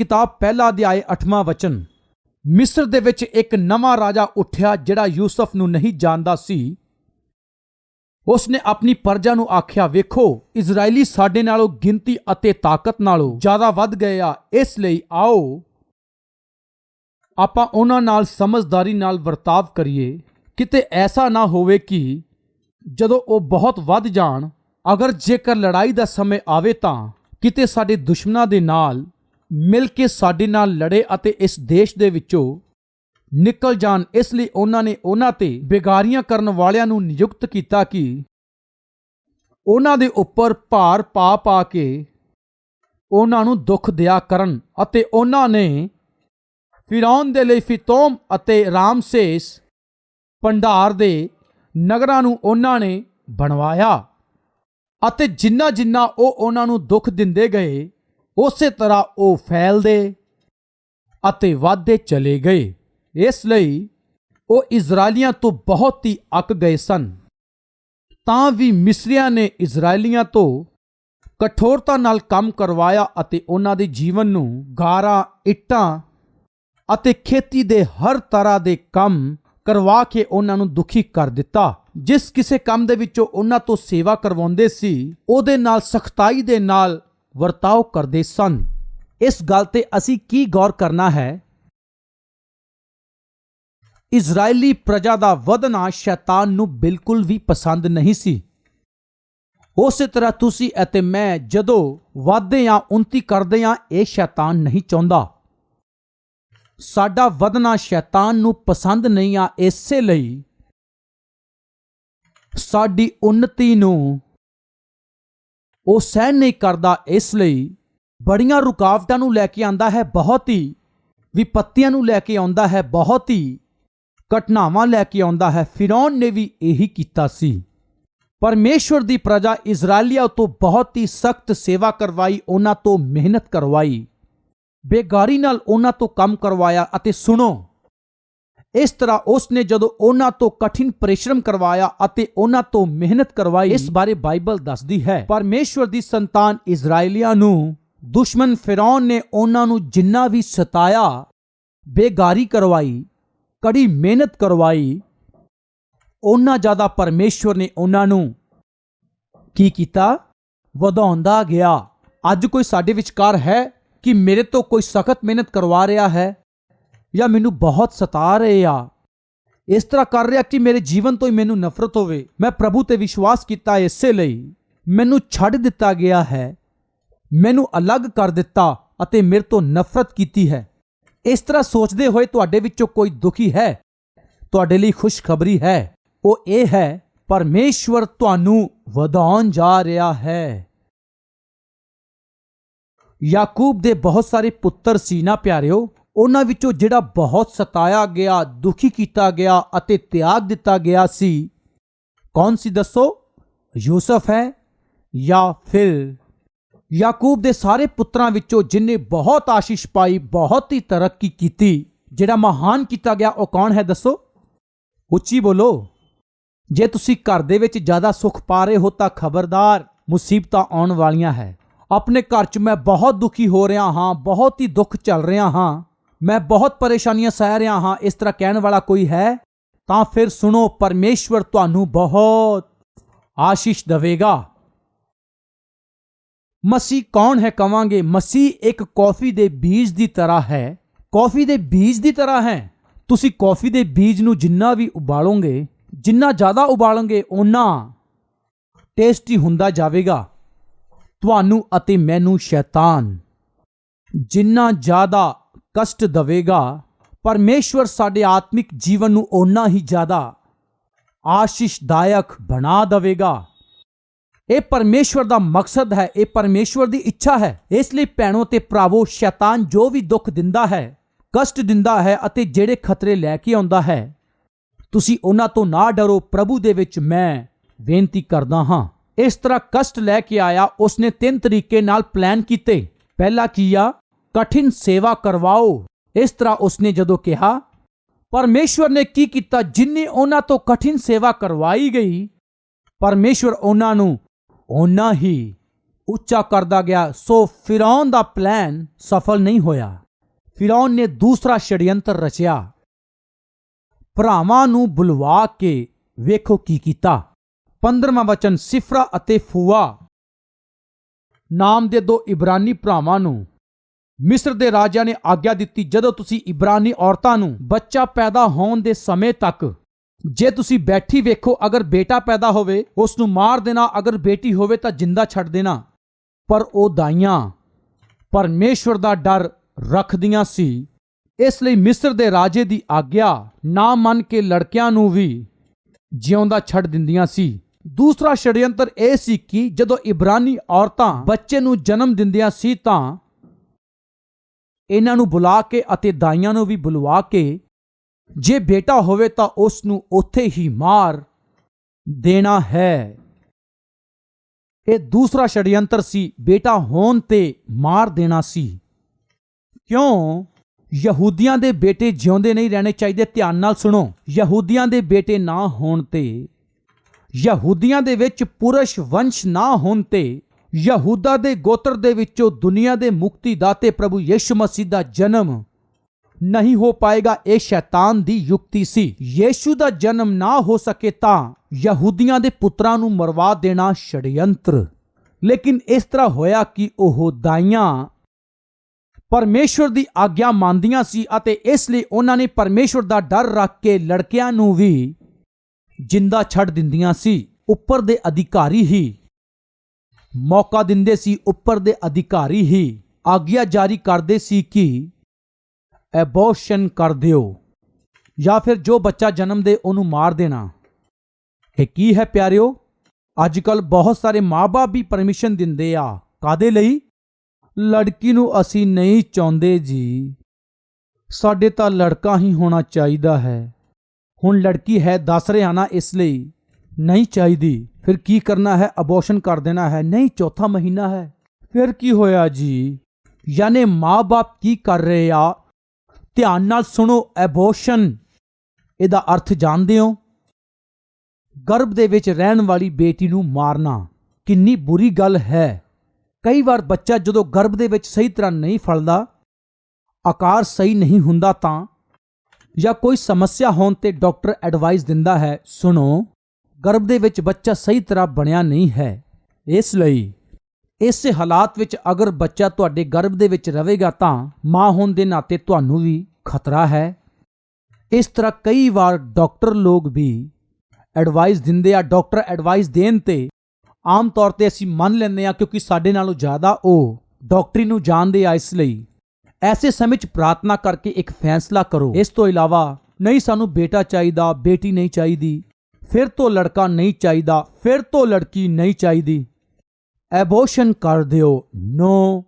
किताब पहला अध्याय 8वां वचन। मिस्र दे विच एक नवां राजा उठिया जिहड़ा यूसुफ नूं नहीं जानदा सी। उसने अपनी प्रजा नूं आख्या, वेखो इजरायली साडे नालों गिनती अते ताकत नालों ज्यादा वध गए आ, इसलिए आओ आपां उन्हां नाल समझदारी नाल वर्ताव करिए, किते ऐसा ना होवे कि जदों ਉਹ बहुत वध जाण, अगर जेकर लड़ाई दा समय आवे तां किते साडे दुश्मनां दे नाल मिल के साडे नाल लड़े अते इस देश दे विचों निकल जाण। इसलिए उन्हां ने उन्हां ते बेगारियां करन वालियां नूं नियुक्त कीता कि उन्हां दे उपर भार पा पा के उन्हां नूं दुख दिया करन। अते उन्हां ने फिरौन दे लई फितोम अते रामसेस भंडार दे नगरां नूं उन्हां ने बनवाया अते जिन्ना जिन्ना ਉਹ ਉਹਨਾਂ ਨੂੰ ਦੁੱਖ ਦਿੰਦੇ ਗਏ, ਉਸੇ ਤਰ੍ਹਾਂ ਉਹ ਫੈਲਦੇ ਅਤੇ ਵਧਦੇ ਚਲੇ ਗਏ। ਇਸ ਲਈ ਉਹ ਇਜ਼ਰਾਈਲੀਆਂ ਤੋਂ ਬਹੁਤ ਹੀ ਅੱਕ ਗਏ ਸਨ। ਤਾਂ ਵੀ ਮਿਸਰੀਆਂ ਨੇ ਇਜ਼ਰਾਈਲੀਆਂ ਤੋਂ ਕਠੋਰਤਾ ਨਾਲ ਕੰਮ ਕਰਵਾਇਆ ਅਤੇ ਉਹਨਾਂ ਦੇ ਜੀਵਨ ਨੂੰ ਗਾਰਾਂ, ਇੱਟਾਂ ਅਤੇ ਖੇਤੀ ਦੇ ਹਰ ਤਰ੍ਹਾਂ ਦੇ ਕੰਮ ਕਰਵਾ ਕੇ ਉਹਨਾਂ ਨੂੰ ਦੁਖੀ ਕਰ ਦਿੱਤਾ। ਜਿਸ ਕਿਸੇ ਕੰਮ ਦੇ ਵਿੱਚੋਂ ਉਹਨਾਂ ਤੋਂ ਸੇਵਾ ਕਰਵਾਉਂਦੇ ਸੀ, ਉਹਦੇ ਨਾਲ ਸਖਤਾਈ ਦੇ ਨਾਲ ਵਰਤਾਓ ਕਰਦੇ ਸਨ। ਇਸ ਗੱਲ ਤੇ ਅਸੀਂ ਕੀ ਗੌਰ ਕਰਨਾ ਹੈ? ਇਜ਼ਰਾਈਲੀ ਪ੍ਰਜਾ ਦਾ ਵਧਣਾ ਸ਼ੈਤਾਨ ਨੂੰ ਬਿਲਕੁਲ ਵੀ ਪਸੰਦ ਨਹੀਂ ਸੀ। ਉਸੇ ਤਰ੍ਹਾਂ ਤੁਸੀਂ ਅਤੇ ਮੈਂ ਜਦੋਂ ਵਧਦੇ ਹਾਂ, ਉન્નਤੀ ਕਰਦੇ ਹਾਂ, ਇਹ ਸ਼ੈਤਾਨ ਨਹੀਂ ਚਾਹੁੰਦਾ। ਸਾਡਾ ਵਧਣਾ ਸ਼ੈਤਾਨ ਨੂੰ ਪਸੰਦ ਨਹੀਂ ਆ। ਇਸੇ ਲਈ ਸਾਡੀ ਉન્નਤੀ ਨੂੰ ਉਹ ਸਹਿਣ ਨਹੀਂ ਕਰਦਾ। ਇਸ ਲਈ ਬੜੀਆਂ ਰੁਕਾਵਟਾਂ ਨੂੰ ਲੈ ਕੇ ਆਂਦਾ ਹੈ, ਬਹੁਤ ਹੀ ਵਿਪੱਤੀਆਂ ਨੂੰ ਲੈ ਕੇ ਆਉਂਦਾ ਹੈ, ਬਹੁਤ ਹੀ ਘਟਨਾਵਾਂ ਲੈ ਕੇ ਆਉਂਦਾ ਹੈ। ਫਿਰੌਨ ਨੇ ਵੀ ਇਹੀ ਕੀਤਾ ਸੀ। ਪਰਮੇਸ਼ਵਰ ਦੀ ਪ੍ਰਜਾ ਇਜ਼ਰਾਈਲੀਆਂ ਤੋਂ ਬਹੁਤ ਹੀ ਸਖਤ ਸੇਵਾ ਕਰਵਾਈ, ਉਹਨਾਂ ਤੋਂ ਮਿਹਨਤ ਕਰਵਾਈ, ਬੇਗਾਰੀ ਨਾਲ ਉਹਨਾਂ ਤੋਂ ਕੰਮ ਕਰਵਾਇਆ। ਅਤੇ ਸੁਣੋ, ਇਸ ਤਰ੍ਹਾਂ ਉਸਨੇ ਜਦੋਂ ਉਹਨਾਂ ਤੋਂ ਕਠਿਨ ਪਰਿਸ਼ਰਮ ਕਰਵਾਇਆ ਅਤੇ ਉਹਨਾਂ ਤੋਂ ਮਿਹਨਤ ਕਰਵਾਈ, ਇਸ ਬਾਰੇ ਬਾਈਬਲ ਦੱਸਦੀ ਹੈ ਪਰਮੇਸ਼ਵਰ ਦੀ ਸੰਤਾਨ ਇਜ਼ਰਾਈਲੀਆਂ ਨੂੰ ਦੁਸ਼ਮਣ ਫਿਰੌਨ ਨੇ ਉਹਨਾਂ ਨੂੰ ਜਿੰਨਾ ਵੀ ਸਤਾਇਆ, ਬੇਗਾਰੀ ਕਰਵਾਈ, ਕੜੀ ਮਿਹਨਤ ਕਰਵਾਈ, ਉਹਨਾਂ ਜ਼ਿਆਦਾ ਪਰਮੇਸ਼ਵਰ ਨੇ ਉਹਨਾਂ ਨੂੰ ਕੀ ਕੀਤਾ? ਵਧਾਉਂਦਾ ਗਿਆ। ਅੱਜ ਕੋਈ ਸਾਡੇ ਵਿਚਕਾਰ ਹੈ ਕਿ ਮੇਰੇ ਤੋਂ ਕੋਈ ਸਖਤ ਮਿਹਨਤ ਕਰਵਾ ਰਿਹਾ ਹੈ ਜਾਂ ਮੈਨੂੰ ਬਹੁਤ ਸਤਾ ਰਹੇ ਆ, ਇਸ ਤਰ੍ਹਾਂ ਕਰ ਰਿਹਾ ਕਿ ਮੇਰੇ ਜੀਵਨ ਤੋਂ ਹੀ ਮੈਨੂੰ ਨਫ਼ਰਤ ਹੋਵੇ। ਮੈਂ ਪ੍ਰਭੂ ਤੇ ਵਿਸ਼ਵਾਸ ਕੀਤਾ, ਇਸੇ ਲਈ ਮੈਨੂੰ ਛੱਡ ਦਿੱਤਾ ਗਿਆ ਹੈ, ਮੈਨੂੰ ਅਲੱਗ ਕਰ ਦਿੱਤਾ ਅਤੇ ਮੇਰੇ ਤੋਂ ਨਫ਼ਰਤ ਕੀਤੀ ਹੈ। ਇਸ ਤਰ੍ਹਾਂ ਸੋਚਦੇ ਹੋਏ ਤੁਹਾਡੇ ਵਿੱਚੋਂ ਕੋਈ ਦੁਖੀ ਹੈ, ਤੁਹਾਡੇ ਲਈ ਖੁਸ਼ਖਬਰੀ ਹੈ। ਉਹ ਇਹ ਹੈ, ਪਰਮੇਸ਼ਵਰ ਤੁਹਾਨੂੰ ਵਧਾਉਣ ਜਾ ਰਿਹਾ ਹੈ। ਯਾਕੂਬ ਦੇ ਬਹੁਤ ਸਾਰੇ ਪੁੱਤਰ ਸੀ ਨਾ ਪਿਆਰਿਓ, ਉਹਨਾਂ ਵਿੱਚੋਂ ਜਿਹੜਾ ਬਹੁਤ ਸਤਾਇਆ ਗਿਆ, ਦੁਖੀ ਕੀਤਾ ਗਿਆ ਅਤੇ ਤਿਆਗ ਦਿੱਤਾ ਗਿਆ ਸੀ, ਕੌਣ ਸੀ ਦੱਸੋ? ਯੂਸਫ ਹੈ ਜਾਂ ਫਿਰ ਯਾਕੂਬ ਦੇ ਸਾਰੇ ਪੁੱਤਰਾਂ ਵਿੱਚੋਂ ਜਿਨਨੇ ਬਹੁਤ ਆਸ਼ੀਸ਼ ਪਾਈ, ਬਹੁਤ ਹੀ ਤਰੱਕੀ ਕੀਤੀ, ਜਿਹੜਾ ਮਹਾਨ ਕੀਤਾ ਗਿਆ, ਉਹ ਕੌਣ ਹੈ ਦੱਸੋ? ਉੱਚੀ ਬੋਲੋ। ਜੇ ਤੁਸੀਂ ਘਰ ਦੇ ਵਿੱਚ ਜ਼ਿਆਦਾ ਸੁੱਖ ਪਾ ਰਹੇ ਹੋ ਤਾਂ ਖਬਰਦਾਰ, ਮੁਸੀਬਤਾਂ ਆਉਣ ਵਾਲੀਆਂ ਹੈ। ਆਪਣੇ ਘਰ 'ਚ ਮੈਂ ਬਹੁਤ ਦੁਖੀ ਹੋ ਰਿਹਾ ਹਾਂ, ਬਹੁਤ ਹੀ ਦੁੱਖ ਚੱਲ ਰਿਹਾ ਹਾਂ, ਮੈਂ ਬਹੁਤ ਪਰੇਸ਼ਾਨੀਆਂ ਸਹਿ ਰਿਹਾ ਹਾਂ, ਇਸ ਤਰ੍ਹਾਂ ਕਹਿਣ ਵਾਲਾ ਕੋਈ ਹੈ ਤਾਂ ਫਿਰ ਸੁਣੋ, ਪਰਮੇਸ਼ਵਰ ਤੁਹਾਨੂੰ ਬਹੁਤ ਆਸ਼ੀਸ਼ ਦੇਵੇਗਾ। ਮਸੀਹ ਕੌਣ ਹੈ ਕਵਾਂਗੇ? ਮਸੀਹ ਇੱਕ ਕੌਫੀ ਦੇ ਬੀਜ ਦੀ ਤਰ੍ਹਾਂ ਹੈ। ਕੌਫੀ ਦੇ ਬੀਜ ਦੀ ਤਰ੍ਹਾਂ ਹੈ। ਤੁਸੀਂ ਕੌਫੀ ਦੇ ਬੀਜ ਨੂੰ ਜਿੰਨਾ ਵੀ ਉਬਾਲੋਗੇ, ਜਿੰਨਾ ਜ਼ਿਆਦਾ ਉਬਾਲੋਗੇ, ਓਨਾ ਟੇਸਟੀ ਹੁੰਦਾ ਜਾਵੇਗਾ। ਤੁਹਾਨੂੰ ਅਤੇ ਮੈਨੂੰ ਸ਼ੈਤਾਨ ਜਿੰਨਾ ਜ਼ਿਆਦਾ ਕਸ਼ਟ ਦੇਵੇਗਾ, ਪਰਮੇਸ਼ਵਰ ਸਾਡੇ ਆਤਮਿਕ ਜੀਵਨ ਨੂੰ ਓਨਾ ਹੀ ਜ਼ਿਆਦਾ ਆਸ਼ੀਸ਼ਦਾਇਕ ਬਣਾ ਦੇਵੇਗਾ। ਇਹ ਪਰਮੇਸ਼ਵਰ ਦਾ ਮਕਸਦ ਹੈ, ਇਹ ਪਰਮੇਸ਼ਵਰ ਦੀ ਇੱਛਾ ਹੈ। ਇਸ ਲਈ ਭੈਣੋ ਤੇ ਭਰਾਵੋ, ਸ਼ੈਤਾਨ ਜੋ ਵੀ ਦੁੱਖ ਦਿੰਦਾ ਹੈ, ਕਸ਼ਟ ਦਿੰਦਾ ਹੈ ਅਤੇ ਜਿਹੜੇ ਖਤਰੇ ਲੈ ਕੇ ਆਉਂਦਾ ਹੈ, ਤੁਸੀਂ ਉਹਨਾਂ ਤੋਂ ਨਾ ਡਰੋ। ਪ੍ਰਭੂ ਦੇ ਵਿੱਚ ਮੈਂ ਬੇਨਤੀ ਕਰਦਾ ਹਾਂ। ਇਸ ਤਰ੍ਹਾਂ ਕਸ਼ਟ ਲੈ ਕੇ ਆਇਆ, ਉਸਨੇ 3 ਤਰੀਕੇ ਨਾਲ ਪਲਾਨ ਕੀਤੇ। ਪਹਿਲਾ ਕੀਆ, ਕਠਿਨ ਸੇਵਾ ਕਰਵਾਓ। ਇਸ ਤਰ੍ਹਾਂ ਉਸਨੇ ਜਦੋਂ ਕਿਹਾ, ਪਰਮੇਸ਼ਵਰ ਨੇ ਕੀ ਕੀਤਾ? ਜਿੰਨੀ ਉਹਨਾਂ ਤੋਂ ਕਠਿਨ ਸੇਵਾ ਕਰਵਾਈ ਗਈ, ਪਰਮੇਸ਼ਵਰ ਉਹਨਾਂ ਨੂੰ ਓਨਾ ਹੀ ਉੱਚਾ ਕਰਦਾ ਗਿਆ। ਸੋ ਫਿਰੌਨ ਦਾ ਪਲਾਨ ਸਫਲ ਨਹੀਂ ਹੋਇਆ। ਫਿਰੌਨ ਨੇ ਦੂਸਰਾ ਛੜਯੰਤਰ ਰਚਿਆ। ਭਰਾਵਾਂ ਨੂੰ ਬੁਲਵਾ ਕੇ ਵੇਖੋ ਕੀ ਕੀਤਾ। 15ਵਾਂ ਵਚਨ, ਸਿਫਰਾ ਅਤੇ ਫੂਆ ਨਾਮ ਦੇ ਦੋ ਇਬਰਾਨੀ ਭਰਾਵਾਂ ਨੂੰ ਮਿਸਰ ਦੇ ਰਾਜਾ ਨੇ ਆਗਿਆ ਦਿੱਤੀ, ਜਦੋਂ ਤੁਸੀਂ ਇਬਰਾਨੀ ਔਰਤਾਂ ਨੂੰ ਬੱਚਾ ਪੈਦਾ ਹੋਣ ਦੇ ਸਮੇਂ ਤੱਕ ਜੇ ਤੁਸੀਂ ਬੈਠੀ ਵੇਖੋ, ਅਗਰ ਬੇਟਾ ਪੈਦਾ ਹੋਵੇ ਉਸ ਨੂੰ ਮਾਰ ਦੇਣਾ, ਅਗਰ ਬੇਟੀ ਹੋਵੇ ਤਾਂ ਜਿੰਦਾ ਛੱਡ ਦੇਣਾ। ਪਰ ਉਹ ਦਾਈਆਂ ਪਰਮੇਸ਼ਵਰ ਦਾ ਡਰ ਰੱਖਦੀਆਂ ਸੀ, ਇਸ ਲਈ ਮਿਸਰ ਦੇ ਰਾਜੇ ਦੀ ਆਗਿਆ ਨਾ ਮੰਨ ਕੇ ਲੜਕਿਆਂ ਨੂੰ ਵੀ ਜਿਉਂਦਾ ਛੱਡ ਦਿੰਦੀਆਂ ਸੀ। ਦੂਸਰਾ ਛੜਯੰਤਰ ਇਹ ਸੀ ਕਿ ਜਦੋਂ ਇਬਰਾਨੀ ਔਰਤਾਂ ਬੱਚੇ ਨੂੰ ਜਨਮ ਦਿੰਦੀਆਂ ਸੀ ਤਾਂ ਇਹਨਾਂ ਨੂੰ ਬੁਲਾ ਕੇ ਅਤੇ ਦਾਈਆਂ ਨੂੰ ਵੀ ਬੁਲਵਾ ਕੇ ਜੇ ਬੇਟਾ ਹੋਵੇ ਤਾਂ ਉਸ ਨੂੰ ਉੱਥੇ ਹੀ ਮਾਰ ਦੇਣਾ ਹੈ। ਇਹ ਦੂਸਰਾ ਛੜਯੰਤਰ ਸੀ, ਬੇਟਾ ਹੋਣ ਤੇ ਮਾਰ ਦੇਣਾ ਸੀ। ਕਿਉਂ? ਯਹੂਦੀਆਂ ਦੇ ਬੇਟੇ ਜਿਉਂਦੇ ਨਹੀਂ ਰਹਿਣੇ ਚਾਹੀਦੇ। ਧਿਆਨ ਨਾਲ ਸੁਣੋ, ਯਹੂਦੀਆਂ ਦੇ ਬੇਟੇ ਨਾ ਹੋਣ ਤੇ, ਯਹੂਦੀਆਂ ਦੇ ਵਿੱਚ ਪੁਰਸ਼ ਵੰਸ਼ ਨਾ ਹੋਣ ਤੇ, ਯਹੂਦਾ ਦੇ ਗੋਤਰ ਦੇ ਵਿੱਚੋਂ ਦੁਨੀਆ ਦੇ ਮੁਕਤੀਦਾਤੇ ਪ੍ਰਭੂ ਯਿਸੂ ਮਸੀਹ ਦਾ ਜਨਮ ਨਹੀਂ ਹੋ ਪਾਏਗਾ। ਇਹ ਸ਼ੈਤਾਨ ਦੀ ਯੁਕਤੀ ਸੀ। ਯਿਸੂ ਦਾ ਜਨਮ ਨਾ ਹੋ ਸਕੇ ਤਾਂ ਯਹੂਦੀਆਂ ਦੇ ਪੁੱਤਰਾਂ ਨੂੰ ਮਰਵਾ ਦੇਣਾ ਛੜਯੰਤਰ। ਲੇਕਿਨ ਇਸ ਤਰ੍ਹਾਂ ਹੋਇਆ ਕਿ ਉਹ ਦਾਈਆਂ ਪਰਮੇਸ਼ਵਰ ਦੀ ਆਗਿਆ ਮੰਨਦੀਆਂ ਸੀ ਅਤੇ ਇਸ ਲਈ ਉਹਨਾਂ ਨੇ ਪਰਮੇਸ਼ਵਰ ਦਾ ਡਰ ਰੱਖ ਕੇ ਲੜਕਿਆਂ ਨੂੰ ਵੀ ਜਿੰਦਾ ਛੱਡ ਦਿੰਦੀਆਂ ਸੀ। ਉੱਪਰ ਦੇ ਅਧਿਕਾਰੀ ਹੀ ਮੌਕਾ ਦਿੰਦੇ ਸੀ, ਉੱਪਰ ਦੇ ਅਧਿਕਾਰੀ ਹੀ ਆਗਿਆ ਜਾਰੀ ਕਰਦੇ ਸੀ ਕਿ ਐਬੋਰਸ਼ਨ ਕਰ ਦਿਓ ਜਾਂ ਫਿਰ ਜੋ ਬੱਚਾ ਜਨਮ ਦੇ ਉਹਨੂੰ ਮਾਰ ਦੇਣਾ। ਇਹ ਕੀ ਹੈ ਪਿਆਰਿਓ? ਅੱਜ ਕੱਲ ਬਹੁਤ ਸਾਰੇ ਮਾਂ-ਬਾਪ ਵੀ ਪਰਮਿਸ਼ਨ ਦਿੰਦੇ ਆ। ਕਾਦੇ ਲਈ? ਲੜਕੀ ਨੂੰ ਅਸੀਂ ਨਹੀਂ ਚਾਹੁੰਦੇ ਜੀ, ਸਾਡੇ ਤਾਂ ਲੜਕਾ ਹੀ ਹੋਣਾ ਚਾਹੀਦਾ ਹੈ। ਹੁਣ ਲੜਕੀ ਹੈ ਦੱਸ ਰਿਹਾ ਨਾ, ਇਸ ਲਈ ਨਹੀਂ ਚਾਹੀਦੀ। ਫਿਰ ਕੀ ਕਰਨਾ ਹੈ? ਅਬੋਰਸ਼ਨ ਕਰ ਦੇਣਾ ਹੈ। ਨਹੀਂ, ਚੌਥਾ ਮਹੀਨਾ ਹੈ। ਫਿਰ ਕੀ ਹੋਇਆ ਜੀ? ਯਾਨੀ ਮਾਂ-ਬਾਪ ਕੀ ਕਰ ਰਹੇ ਆ? ਧਿਆਨ ਨਾਲ ਸੁਣੋ, ਐਬੋਰਸ਼ਨ ਇਹਦਾ ਅਰਥ ਜਾਣਦੇ ਹੋ? ਗਰਭ ਦੇ ਵਿੱਚ ਰਹਿਣ ਵਾਲੀ ਬੇਟੀ ਨੂੰ ਮਾਰਨਾ। ਕਿੰਨੀ ਬੁਰੀ ਗੱਲ ਹੈ। ਕਈ ਵਾਰ ਬੱਚਾ ਜਦੋਂ ਗਰਭ ਦੇ ਵਿੱਚ ਸਹੀ ਤਰ੍ਹਾਂ ਨਹੀਂ ਫਲਦਾ, ਆਕਾਰ ਸਹੀ ਨਹੀਂ ਹੁੰਦਾ ਤਾਂ, ਜਾਂ ਕੋਈ ਸਮੱਸਿਆ ਹੋਣ ਤੇ ਡਾਕਟਰ ਐਡਵਾਈਸ ਦਿੰਦਾ ਹੈ, ਸੁਣੋ ਗਰਭ ਦੇ ਵਿੱਚ ਬੱਚਾ ਸਹੀ ਤਰ੍ਹਾਂ ਬਣਿਆ ਨਹੀਂ ਹੈ, ਇਸ ਲਈ ਇਸੇ ਹਾਲਾਤ ਵਿੱਚ ਅਗਰ ਬੱਚਾ ਤੁਹਾਡੇ ਗਰਭ ਦੇ ਵਿੱਚ ਰਹੇਗਾ ਤਾਂ ਮਾਂ ਹੋਣ ਦੇ ਨਾਤੇ ਤੁਹਾਨੂੰ ਵੀ ਖਤਰਾ ਹੈ। ਇਸ ਤਰ੍ਹਾਂ ਕਈ ਵਾਰ ਡਾਕਟਰ ਲੋਕ ਵੀ ਐਡਵਾਈਸ ਦਿੰਦੇ ਆ। ਡਾਕਟਰ ਐਡਵਾਈਸ ਦੇਣ ਤੇ ਆਮ ਤੌਰ ਤੇ ਅਸੀਂ ਮੰਨ ਲੈਂਦੇ ਆ ਕਿਉਂਕਿ ਸਾਡੇ ਨਾਲੋਂ ਜ਼ਿਆਦਾ ਉਹ ਡਾਕਟਰੀ ਨੂੰ ਜਾਣਦੇ ਆ। ਇਸ ਲਈ ਐਸੇ ਸਮੇਂ 'ਚ ਪ੍ਰਾਰਥਨਾ ਕਰਕੇ ਇੱਕ ਫੈਸਲਾ ਕਰੋ। ਇਸ ਤੋਂ ਇਲਾਵਾ ਨਹੀਂ ਸਾਨੂੰ ਬੇਟਾ ਚਾਹੀਦਾ, ਬੇਟੀ ਨਹੀਂ ਚਾਹੀਦੀ, ਫਿਰ ਤੋਂ ਲੜਕਾ ਨਹੀਂ ਚਾਹੀਦਾ, ਫਿਰ ਤੋਂ ਲੜਕੀ ਨਹੀਂ ਚਾਹੀਦੀ, ਐਬੋਰਸ਼ਨ ਕਰ ਦਿਓ। ਨੋ,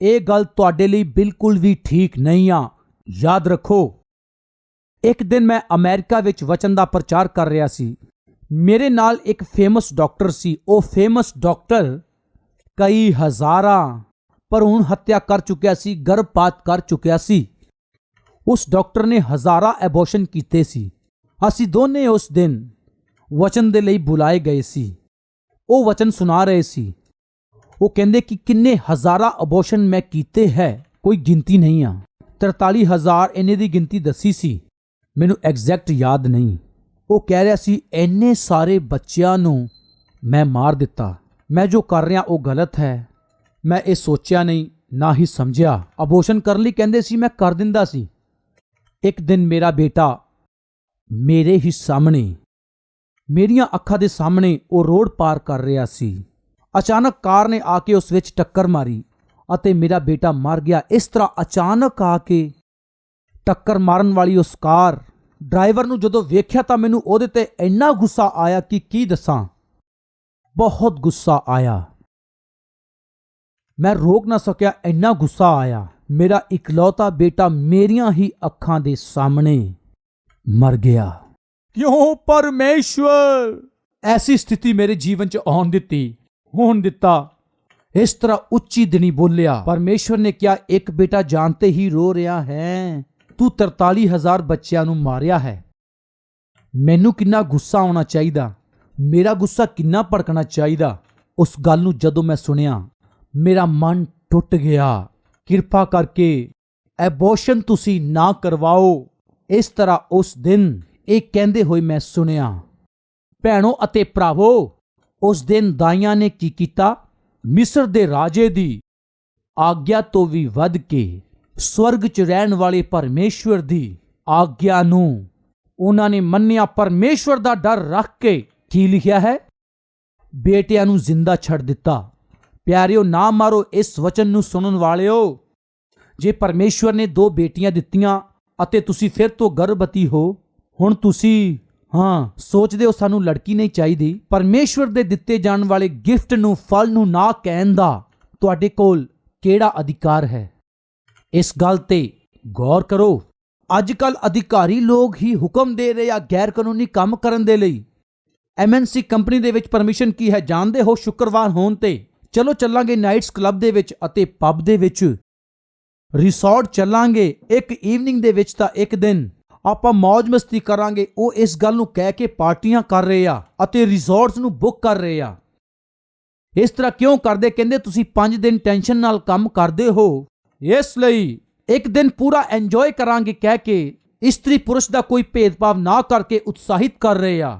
ਇਹ ਗੱਲ ਤੁਹਾਡੇ ਲਈ ਬਿਲਕੁਲ ਵੀ ਠੀਕ ਨਹੀਂ ਆ। ਯਾਦ ਰੱਖੋ, ਇੱਕ ਦਿਨ ਮੈਂ ਅਮਰੀਕਾ ਵਿੱਚ ਵਚਨ ਦਾ ਪ੍ਰਚਾਰ ਕਰ ਰਿਹਾ ਸੀ। ਮੇਰੇ ਨਾਲ ਇੱਕ ਫੇਮਸ ਡਾਕਟਰ ਸੀ। ਉਹ ਫੇਮਸ ਡਾਕਟਰ ਕਈ ਹਜ਼ਾਰਾਂ ਭਰੂਣ ਹੱਤਿਆ ਕਰ ਚੁੱਕਿਆ ਸੀ, ਗਰਭਪਾਤ ਕਰ ਚੁੱਕਿਆ ਸੀ। ਉਸ ਡਾਕਟਰ ਨੇ ਹਜ਼ਾਰਾਂ ਐਬੋਰਸ਼ਨ ਕੀਤੇ ਸੀ। ਅਸੀਂ ਦੋਨੇ ਉਸ ਦਿਨ ਵਚਨ ਦੇ ਲਈ ਬੁਲਾਏ ਗਏ ਸੀ। ਉਹ ਵਚਨ ਸੁਣਾ ਰਹੇ ਸੀ। ਉਹ ਕਹਿੰਦੇ ਕਿ ਕਿੰਨੇ ਹਜ਼ਾਰਾਂ ਅਬੋਰਸ਼ਨ ਮੈਂ ਕੀਤੇ ਹੈ, ਕੋਈ ਗਿਣਤੀ ਨਹੀਂ ਆ। 43,000 ਇਹਨੇ ਦੀ ਗਿਣਤੀ ਦੱਸੀ ਸੀ, ਮੈਨੂੰ ਐਗਜ਼ੈਕਟ ਯਾਦ ਨਹੀਂ। ਉਹ ਕਹਿ ਰਿਹਾ ਸੀ ਇੰਨੇ ਸਾਰੇ ਬੱਚਿਆਂ ਨੂੰ ਮੈਂ ਮਾਰ ਦਿੱਤਾ। ਮੈਂ ਜੋ ਕਰ ਰਿਹਾ ਉਹ ਗਲਤ ਹੈ। ਮੈਂ ਇਹ ਸੋਚਿਆ ਨਹੀਂ, ਨਾ ਹੀ ਸਮਝਿਆ। ਅਬੋਰਸ਼ਨ ਕਰਨ ਲਈ ਕਹਿੰਦੇ ਸੀ, ਮੈਂ ਕਰ ਦਿੰਦਾ ਸੀ। ਇੱਕ ਦਿਨ ਮੇਰਾ ਬੇਟਾ ਮੇਰੇ ਹੀ ਸਾਹਮਣੇ, ਮੇਰੀਆਂ ਅੱਖਾਂ ਦੇ ਸਾਹਮਣੇ ਉਹ ਰੋਡ ਪਾਰ ਕਰ ਰਿਹਾ ਸੀ। ਅਚਾਨਕ ਕਾਰ ਨੇ ਆ ਕੇ ਉਸ ਵਿੱਚ ਟੱਕਰ ਮਾਰੀ ਅਤੇ ਮੇਰਾ ਬੇਟਾ ਮਰ ਗਿਆ। ਇਸ ਤਰ੍ਹਾਂ ਅਚਾਨਕ ਆ ਕੇ ਟੱਕਰ ਮਾਰਨ ਵਾਲੀ ਉਸ ਕਾਰ ਡਰਾਈਵਰ ਨੂੰ ਜਦੋਂ ਵੇਖਿਆ ਤਾਂ ਮੈਨੂੰ ਉਹਦੇ ਤੇ ਇੰਨਾ ਗੁੱਸਾ ਆਇਆ ਕਿ ਕੀ ਦੱਸਾਂ, ਬਹੁਤ ਗੁੱਸਾ ਆਇਆ। ਮੈਂ ਰੋਕ ਨਾ ਸਕਿਆ, ਇੰਨਾ ਗੁੱਸਾ ਆਇਆ। ਮੇਰਾ ਇਕਲੌਤਾ ਬੇਟਾ ਮੇਰੀਆਂ ਹੀ ਅੱਖਾਂ ਦੇ ਸਾਹਮਣੇ ਮਰ ਗਿਆ। ਕਿਉਂ ਪਰਮੇਸ਼ਵਰ ਐਸੀ ਸਥਿਤੀ ਮੇਰੇ ਜੀਵਨ 'ਚ ਹੋਣ ਦਿੱਤਾ? ਇਸ ਤਰ੍ਹਾਂ ਉੱਚੀ ਦਿਨੀ ਬੋਲਿਆ। ਪਰਮੇਸ਼ਵਰ ਨੇ ਕਿਹਾ, ਇੱਕ ਬੇਟਾ ਜਾਨ ਤੇ ਹੀ ਰੋ ਰਿਹਾ ਹੈ, ਤੂੰ 43,000 ਬੱਚਿਆਂ ਨੂੰ ਮਾਰਿਆ ਹੈ। ਮੈਨੂੰ ਕਿੰਨਾ ਗੁੱਸਾ ਆਉਣਾ ਚਾਹੀਦਾ, ਮੇਰਾ ਗੁੱਸਾ ਕਿੰਨਾ ਭੜਕਣਾ ਚਾਹੀਦਾ। ਉਸ ਗੱਲ ਨੂੰ ਜਦੋਂ ਮੈਂ ਸੁਣਿਆ ਮੇਰਾ ਮਨ ਟੁੱਟ ਗਿਆ। ਕਿਰਪਾ ਕਰਕੇ ਐਬੋਰਸ਼ਨ ਤੁਸੀਂ ਨਾ ਕਰਵਾਓ। ਇਸ ਤਰ੍ਹਾਂ ਉਸ ਦਿਨ ਇਹ ਕਹਿੰਦੇ ਹੋਏ ਮੈਂ ਸੁਣਿਆ। ਭੈਣੋ ਅਤੇ ਭਰਾਵੋ, ਉਸ ਦਿਨ ਦਾਈਆਂ ਨੇ ਕੀ ਕੀਤਾ? ਮਿਸਰ ਦੇ ਰਾਜੇ ਦੀ ਆਗਿਆ ਤੋਂ ਵੀ ਵੱਧ ਕੇ ਸਵਰਗ 'ਚ ਰਹਿਣ ਵਾਲੇ ਪਰਮੇਸ਼ਵਰ ਦੀ ਆਗਿਆ ਨੂੰ ਉਹਨਾਂ ਨੇ ਮੰਨਿਆ। ਪਰਮੇਸ਼ਵਰ ਦਾ ਡਰ ਰੱਖ ਕੇ ਕੀ ਲਿਖਿਆ ਹੈ? ਬੇਟਿਆਂ ਨੂੰ ਜ਼ਿੰਦਾ ਛੱਡ ਦਿੱਤਾ। ਪਿਆਰਿਓ, ਨਾ ਮਾਰੋ ਇਸ ਵਚਨ ਨੂੰ ਸੁਣਨ ਵਾਲਿਓ। ਜੇ ਪਰਮੇਸ਼ਵਰ ਨੇ 2 ਬੇਟੀਆਂ ਦਿੱਤੀਆਂ ਅਤੇ ਤੁਸੀਂ ਫਿਰ ਤੋਂ ਗਰਭਵਤੀ ਹੋ, ਹੁਣ ਤੁਸੀਂ ਸੋਚਦੇ ਹੋ ਸਾਨੂੰ ਲੜਕੀ ਨਹੀਂ ਚਾਹੀਦੀ। ਪਰਮੇਸ਼ਵਰ ਦੇ ਦਿੱਤੇ ਜਾਣ ਵਾਲੇ ਗਿਫਟ ਨੂੰ, ਫਲ ਨੂੰ ਨਾ ਕਹਿਣ ਦਾ ਤੁਹਾਡੇ ਕੋਲ ਕਿਹੜਾ ਅਧਿਕਾਰ ਹੈ? ਇਸ ਗੱਲ ਤੇ ਗੌਰ ਕਰੋ। ਅੱਜ ਕੱਲ ਅਧਿਕਾਰੀ ਲੋਕ ਹੀ ਹੁਕਮ ਦੇ ਰਹੇ ਆ ਗੈਰ ਕਾਨੂੰਨੀ ਕੰਮ ਕਰਨ ਦੇ ਲਈ। MNC ਕੰਪਨੀ ਦੇ ਵਿੱਚ ਪਰਮਿਸ਼ਨ ਕੀ ਹੈ ਜਾਣਦੇ ਹੋ? ਸ਼ੁੱਕਰਵਾਰ ਹੋਣ ਤੇ ਚਲੋ ਚੱਲਾਂਗੇ ਨਾਈਟਸ ਕਲੱਬ ਦੇ ਵਿੱਚ ਅਤੇ ਪਬ ਦੇ ਵਿੱਚ, ਰਿਸੋਰਟ ਚੱਲਾਂਗੇ। ਇੱਕ ਈਵਨਿੰਗ ਦੇ ਵਿੱਚ ਤਾਂ ਇੱਕ ਦਿਨ ਆਪਾਂ ਮौज ਮਸਤੀ ਕਰਾਂਗੇ। ਉਹ ਇਸ ਗੱਲ ਨੂੰ ਕਹਿ ਕੇ ਪਾਰਟੀਆਂ ਕਰ ਰਹੇ ਆ ਅਤੇ ਰਿਸੋਰਟਸ ਨੂੰ ਬੁੱਕ ਕਰ ਰਹੇ ਆ। ਇਸ ਤਰ੍ਹਾਂ ਕਿਉਂ ਕਰਦੇ? ਕਹਿੰਦੇ ਤੁਸੀਂ 5 ਦਿਨ ਟੈਨਸ਼ਨ ਨਾਲ ਕੰਮ ਕਰਦੇ ਹੋ, ਇਸ ਲਈ ਇੱਕ ਦਿਨ ਪੂਰਾ ਇੰਜੋਏ ਕਰਾਂਗੇ ਕਹਿ ਕੇ ਇਸਤਰੀ ਪੁਰਸ਼ ਦਾ ਕੋਈ ਭੇਦਭਾਵ ਨਾ ਕਰਕੇ ਉਤਸ਼ਾਹਿਤ ਕਰ ਰਹੇ ਆ।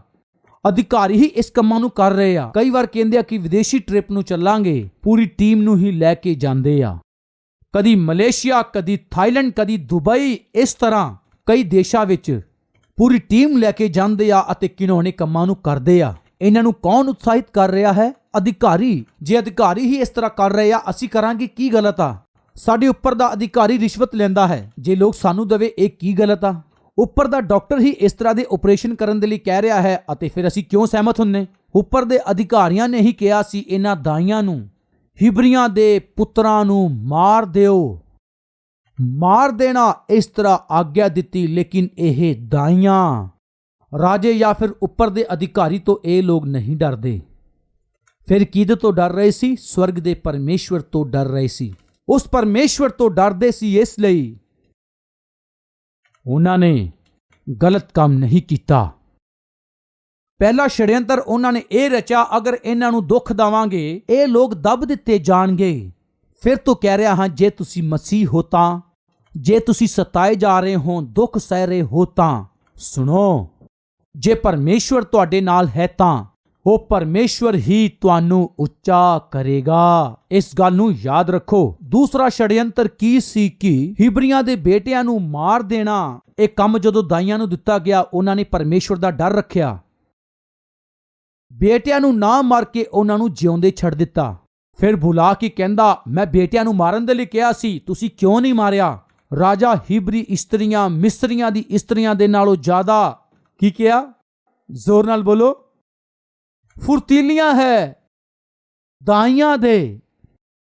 ਅਧਿਕਾਰੀ ਹੀ ਇਸ ਕੰਮਾਂ ਨੂੰ ਕਰ ਰਹੇ ਆ। ਕਈ ਵਾਰ ਕਹਿੰਦੇ ਆ ਕਿ ਵਿਦੇਸ਼ੀ ਟ੍ਰਿਪ ਨੂੰ ਚੱਲਾਂਗੇ, ਪੂਰੀ ਟੀਮ ਨੂੰ ਹੀ ਲੈ ਕੇ ਜਾਂਦੇ ਆ। ਕਦੀ ਮਲੇਸ਼ੀਆ, ਕਦੀ ਥਾਈਲੈਂਡ, ਕਦੀ ਦੁਬਈ, ਇਸ ਤਰ੍ਹਾਂ ਕਈ ਦੇਸ਼ਾਂ ਵਿੱਚ ਪੂਰੀ ਟੀਮ ਲੈ ਕੇ ਜਾਂਦੇ ਆ ਅਤੇ ਕਿਨੋਨੇ ਕੰਮਾਂ ਨੂੰ ਕਰਦੇ ਆ। ਇਹਨਾਂ ਨੂੰ ਕੌਣ ਉਤਸ਼ਾਹਿਤ ਕਰ ਰਿਹਾ ਹੈ? ਅਧਿਕਾਰੀ। ਜੇ ਅਧਿਕਾਰੀ ਹੀ ਇਸ ਤਰ੍ਹਾਂ ਕਰ ਰਹੇ ਆ, ਅਸੀਂ ਕਰਾਂਗੇ ਕੀ ਗਲਤ ਆ? ਸਾਡੇ ਉੱਪਰ ਦਾ ਅਧਿਕਾਰੀ ਰਿਸ਼ਵਤ ਲੈਂਦਾ ਹੈ, ਜੇ ਲੋਕ ਸਾਨੂੰ ਦੇਵੇ ਇਹ ਕੀ ਗਲਤ ਆ? ਉੱਪਰ ਦਾ ਡਾਕਟਰ ਹੀ ਇਸ ਤਰ੍ਹਾਂ ਦੇ ਆਪਰੇਸ਼ਨ ਕਰਨ ਦੇ ਲਈ ਕਹਿ ਰਿਹਾ ਹੈ ਅਤੇ ਫਿਰ ਅਸੀਂ ਕਿਉਂ ਸਹਿਮਤ ਹੁੰਨੇ? ਉੱਪਰ ਦੇ ਅਧਿਕਾਰੀਆਂ ਨੇ ਹੀ ਕਿਹਾ ਸੀ ਇਹਨਾਂ ਦਾਈਆਂ ਨੂੰ, ਹਿਬਰੀਆਂ ਦੇ ਪੁੱਤਰਾਂ ਨੂੰ ਮਾਰ ਦਿਓ। ਮਾਰ ਦੇਣਾ ਇਸ ਤਰ੍ਹਾਂ ਆਗਿਆ ਦਿੱਤੀ, ਲੇਕਿਨ ਇਹ ਦਾਈਆਂ, ਰਾਜੇ ਜਾਂ ਫਿਰ ਉੱਪਰ ਦੇ ਅਧਿਕਾਰੀ ਤੋਂ ਇਹ ਲੋਕ ਨਹੀਂ ਡਰਦੇ। ਫਿਰ ਕਿਹਦੇ ਤੋਂ ਡਰ ਰਹੇ ਸੀ? ਸਵਰਗ ਦੇ ਪਰਮੇਸ਼ਵਰ ਤੋਂ ਡਰ ਰਹੇ ਸੀ। ਉਸ ਪਰਮੇਸ਼ਵਰ ਤੋਂ ਡਰਦੇ ਸੀ, ਇਸ ਲਈ ਉਹਨਾਂ ਨੇ ਗਲਤ ਕੰਮ ਨਹੀਂ ਕੀਤਾ। ਪਹਿਲਾ ਛੜਯੰਤਰ ਉਹਨਾਂ ਨੇ ਇਹ ਰਚਿਆ, ਅਗਰ ਇਹਨਾਂ ਨੂੰ ਦੁੱਖ ਦੇਵਾਂਗੇ ਇਹ ਲੋਕ ਦੱਬ ਦਿੱਤੇ ਜਾਣਗੇ। ਫਿਰ ਤੋਂ ਕਹਿ ਰਿਹਾ ਹਾਂ, ਜੇ ਤੁਸੀਂ ਮਸੀਹ ਹੋ ਤਾਂ, ਜੇ ਤੁਸੀਂ ਸਤਾਏ ਜਾ ਰਹੇ ਹੋ, ਦੁੱਖ ਸਹਿ ਰਹੇ ਹੋ ਤਾਂ ਸੁਣੋ, ਜੇ ਪਰਮੇਸ਼ਵਰ ਤੁਹਾਡੇ ਨਾਲ ਹੈ ਤਾਂ ਉਹ ਪਰਮੇਸ਼ਵਰ ਹੀ ਤੁਹਾਨੂੰ ਉੱਚਾ ਕਰੇਗਾ। ਇਸ ਗੱਲ ਨੂੰ ਯਾਦ ਰੱਖੋ। ਦੂਸਰਾ ਛੜਯੰਤਰ ਕੀ ਸੀ ਕਿ ਹਿਬਰੀਆਂ ਦੇ ਬੇਟਿਆਂ ਨੂੰ ਮਾਰ ਦੇਣਾ। ਇਹ ਕੰਮ ਜਦੋਂ ਦਾਈਆਂ ਨੂੰ ਦਿੱਤਾ ਗਿਆ, ਉਹਨਾਂ ਨੇ ਪਰਮੇਸ਼ਵਰ ਦਾ ਡਰ ਰੱਖਿਆ। ਬੇਟਿਆਂ ਨੂੰ ਨਾ ਮਾਰ ਕੇ ਉਹਨਾਂ ਨੂੰ ਜਿਉਂਦੇ ਛੱਡ ਦਿੱਤਾ। ਫਿਰ ਬੁਲਾ ਕੇ ਕਹਿੰਦਾ, ਮੈਂ ਬੇਟਿਆਂ ਨੂੰ ਮਾਰਨ ਦੇ ਲਈ ਕਿਹਾ ਸੀ, ਤੁਸੀਂ ਕਿਉਂ ਨਹੀਂ ਮਾਰਿਆ? ਰਾਜਾ ਹਿਬਰੀ ਇਸਤਰੀਆਂ ਮਿਸਰੀਆਂ ਦੀ ਇਸਤਰੀਆਂ ਦੇ ਨਾਲੋਂ ਜ਼ਿਆਦਾ ਕੀ ਕਿਹਾ? ਜ਼ੋਰ ਨਾਲ ਬੋਲੋ। ਫੁਰਤੀਲੀਆਂ ਹੈ। ਦਾਈਆਂ ਦੇ